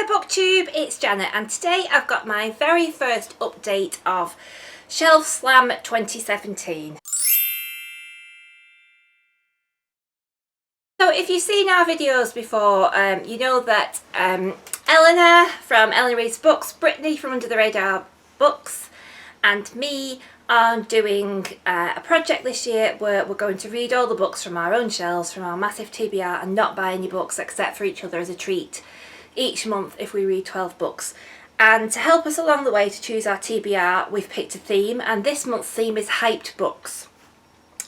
there BookTube, it's Janet and today I've got my very first update of Shelf Slam 2017. So if you've seen our videos before, you know that Eleanor from Ellen Reads Books, Brittany from Under the Radar Books and me are doing a project this year where we're going to read all the books from our own shelves, from our massive TBR, and not buy any books except for each other as a treat each month if we read 12 books. And to help us along the way to choose our TBR, we've picked a theme, and this month's theme is hyped books.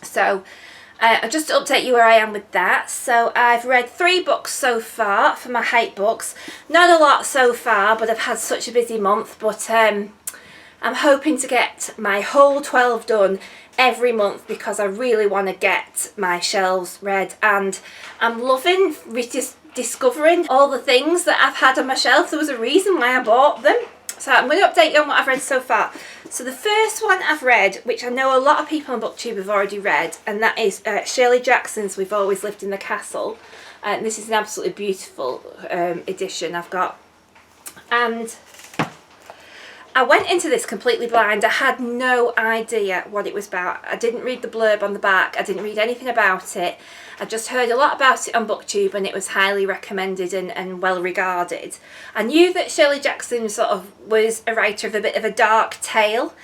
So just to update you where I am with that. So I've read 3 books so far for my hype books. Not a lot so far, but I've had such a busy month, but I'm hoping to get my whole 12 done every month because I really want to get my shelves read, and I'm loving just discovering all the things that I've had on my shelf. There was a reason why I bought them. So I'm going to update you on what I've read so far. So the first one I've read, which I know a lot of people on BookTube have already read, and that is Shirley Jackson's We've Always Lived in the Castle. And this is an absolutely beautiful edition I've got. And I went into this completely blind. I had no idea what it was about. I didn't read the blurb on the back. I didn't read anything about it. I just heard a lot about it on BookTube and it was highly recommended and well regarded. I knew that Shirley Jackson sort of was a writer of a bit of a dark tale,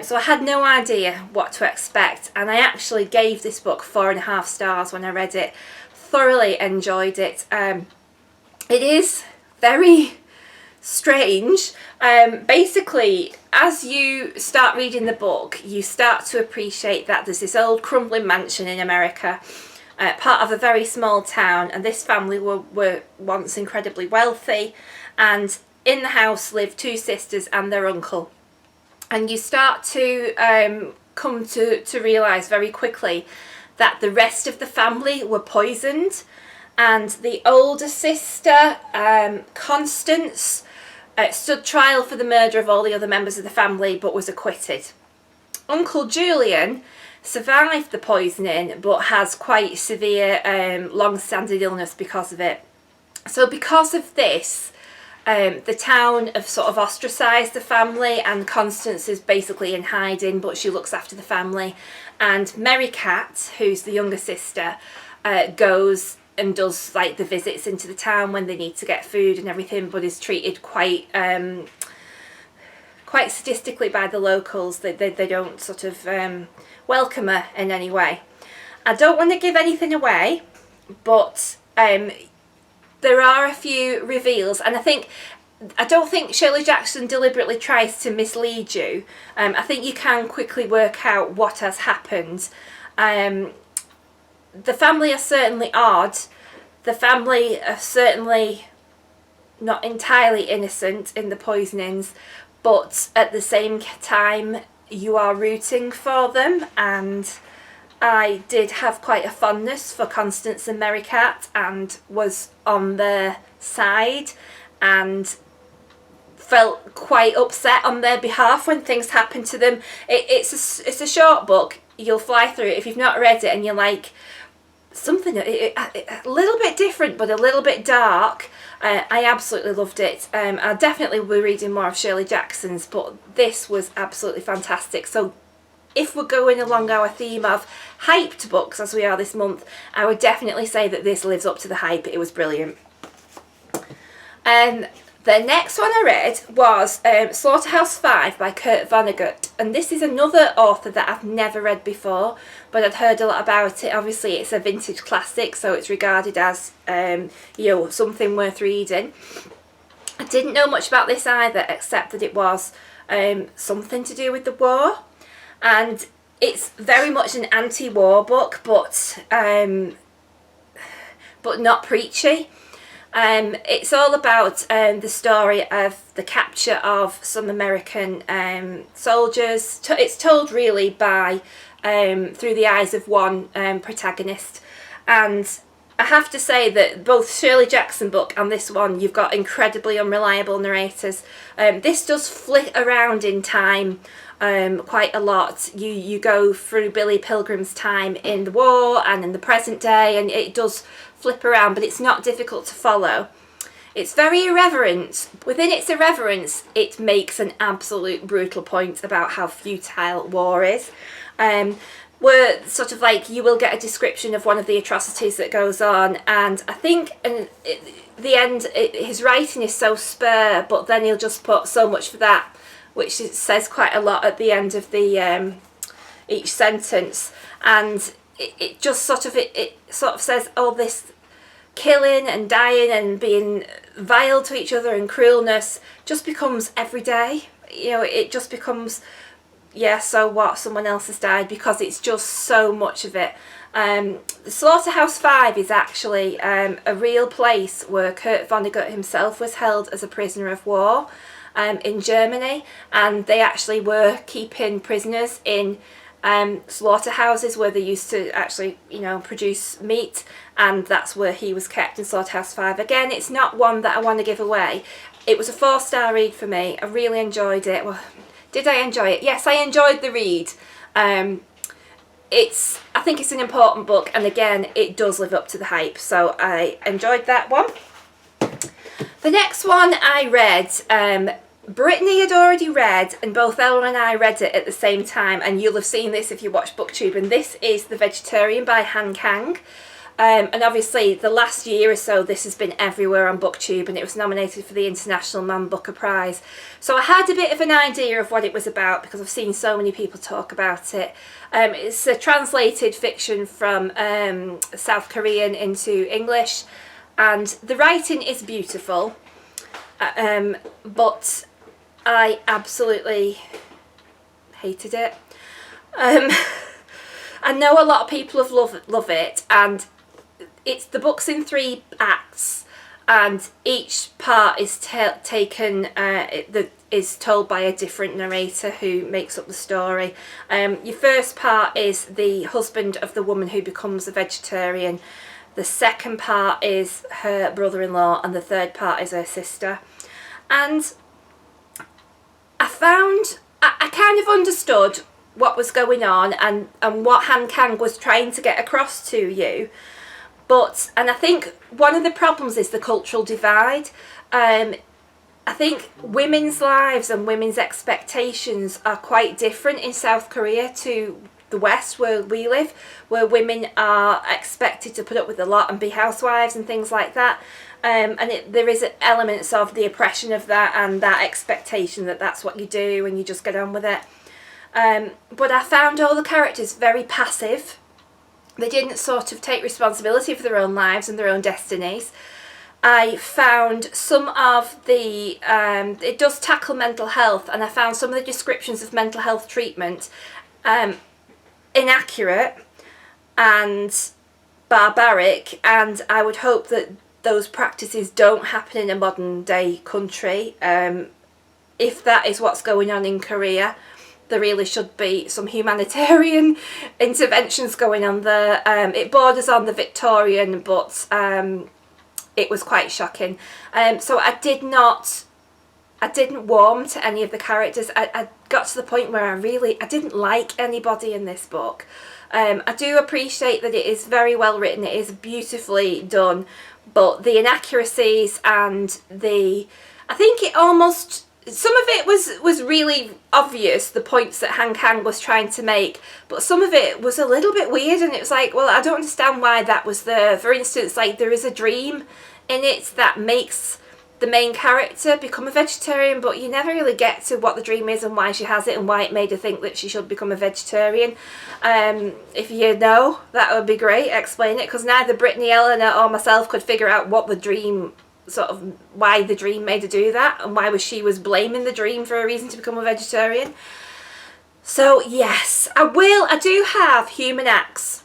so I had no idea what to expect, and I actually gave this book 4.5 stars when I read it. Thoroughly enjoyed it. It is very strange. Basically, as you start reading the book, you start to appreciate that there's this old crumbling mansion in America, part of a very small town, and this family were once incredibly wealthy, and in the house lived 2 sisters and their uncle. And you start to come to realise very quickly that the rest of the family were poisoned, and the older sister, Constance, stood trial for the murder of all the other members of the family but was acquitted. Uncle Julian survived the poisoning but has quite severe long-standing illness because of it. So because of this, the town have sort of ostracised the family, and Constance is basically in hiding, but she looks after the family. And Mary Cat, who's the younger sister, goes and does like the visits into the town when they need to get food and everything, but is treated quite sadistically by the locals. They don't sort of welcome her in any way. I don't want to give anything away, but there are a few reveals, and I don't think Shirley Jackson deliberately tries to mislead you. I think you can quickly work out what has happened. The family are certainly odd. The family are certainly not entirely innocent in the poisonings, but at the same time you are rooting for them, and I did have quite a fondness for Constance and Mary Cat and was on their side and felt quite upset on their behalf when things happened to them. It's a short book. You'll fly through it if you've not read it and you're like, something a little bit different but a little bit dark. I absolutely loved it. I'll definitely be reading more of Shirley Jackson's, but this was absolutely fantastic. So if we're going along our theme of hyped books as we are this month, I would definitely say that this lives up to the hype. It was brilliant. The next one I read was Slaughterhouse-Five by Vonnegut, and this is another author that I've never read before, but I'd heard a lot about it. Obviously it's a vintage classic, so it's regarded as something worth reading. I didn't know much about this either, except that it was something to do with the war, and it's very much an anti-war book, but not preachy. It's all about the story of the capture of some American soldiers. It's told really by through the eyes of one protagonist, and I have to say that both Shirley Jackson book and this one, you've got incredibly unreliable narrators. This does flit around in time quite a lot. You go through Billy Pilgrim's time in the war and in the present day, and it does flip around, but it's not difficult to follow. It's very irreverent. Within its irreverence, it makes an absolute brutal point about how futile war is. Where sort of like you will get a description of one of the atrocities that goes on, and I think the end, his writing is so spare, but then he'll just put so much for that, which says quite a lot at the end of the each sentence, and it just sort of it sort of says, oh, this killing and dying and being vile to each other and cruelness just becomes every day. You know, it just becomes, yeah, so what, someone else has died, because it's just so much of it. The Slaughterhouse 5 is actually a real place where Kurt Vonnegut himself was held as a prisoner of war in Germany, and they actually were keeping prisoners in slaughterhouses where they used to actually, you know, produce meat, and that's where he was kept in Slaughterhouse 5. Again, it's not one that I want to give away. It was a 4-star read for me. I really enjoyed it. Well, did I enjoy it? Yes, I enjoyed the read. I think it's an important book, and again, it does live up to the hype, so I enjoyed that one. The next one I read, Brittany had already read, and both Ella and I read it at the same time, and you'll have seen this if you watch BookTube, and this is The Vegetarian by Han Kang. And obviously the last year or so this has been everywhere on BookTube, and it was nominated for the International Man Booker Prize. So I had a bit of an idea of what it was about because I've seen so many people talk about it. It's a translated fiction from South Korean into English, and the writing is beautiful, but I absolutely hated it. I know a lot of people have love it, and the book's in 3 acts, and each part is is told by a different narrator who makes up the story. Your first part is the husband of the woman who becomes a vegetarian. The second part is her brother-in-law, and the third part is her sister. And I kind of understood what was going on and what Han Kang was trying to get across to you. And I think one of the problems is the cultural divide. I think women's lives and women's expectations are quite different in South Korea to the West where we live, where women are expected to put up with a lot and be housewives and things like that. There is elements of the oppression of that and that expectation that that's what you do and you just get on with it. But I found all the characters very passive. They didn't sort of take responsibility for their own lives and their own destinies. I found some of the, it does tackle mental health, and I found some of the descriptions of mental health treatment inaccurate and barbaric, and I would hope that those practices don't happen in a modern day country. If that is what's going on in Korea, there really should be some humanitarian interventions going on there. It borders on the Victorian, but it was quite shocking. So I didn't warm to any of the characters. I got to the point where I didn't like anybody in this book. I do appreciate that it is very well written, it is beautifully done, but the inaccuracies and I think it almost, some of it was really obvious, the points that Han Kang was trying to make, but some of it was a little bit weird, and it was like, well, I don't understand why that was there. For instance, like, there is a dream in it that makes the main character become a vegetarian, but you never really get to what the dream is and why she has it and why it made her think that she should become a vegetarian. If you know, that would be great, explain it, because neither Brittany, Eleanor or myself could figure out what the dream, sort of why the dream made her do that, and why she was blaming the dream for a reason to become a vegetarian. So yes, I do have Human Acts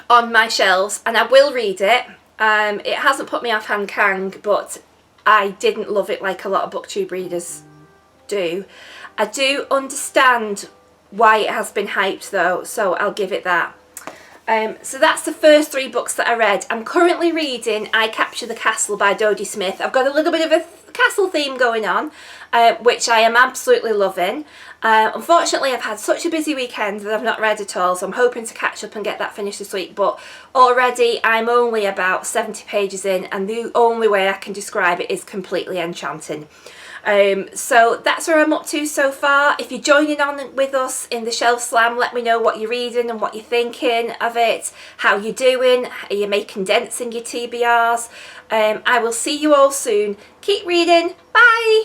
on my shelves, and I will read it. It hasn't put me off Han Kang, but I didn't love it like a lot of BookTube readers do. I do understand why it has been hyped though, so I'll give it that. So that's the first 3 books that I read. I'm currently reading I Capture the Castle by Dodie Smith. I've got a little bit of a castle theme going on, which I am absolutely loving. Unfortunately, I've had such a busy weekend that I've not read at all, so I'm hoping to catch up and get that finished this week, but already I'm only about 70 pages in, and the only way I can describe it is completely enchanting. So that's where I'm up to so far. If you're joining on with us in the Shelf Slam, let me know what you're reading and what you're thinking of it, how you're doing, are you making dents in your TBRs? I will see you all soon. Keep reading. Bye!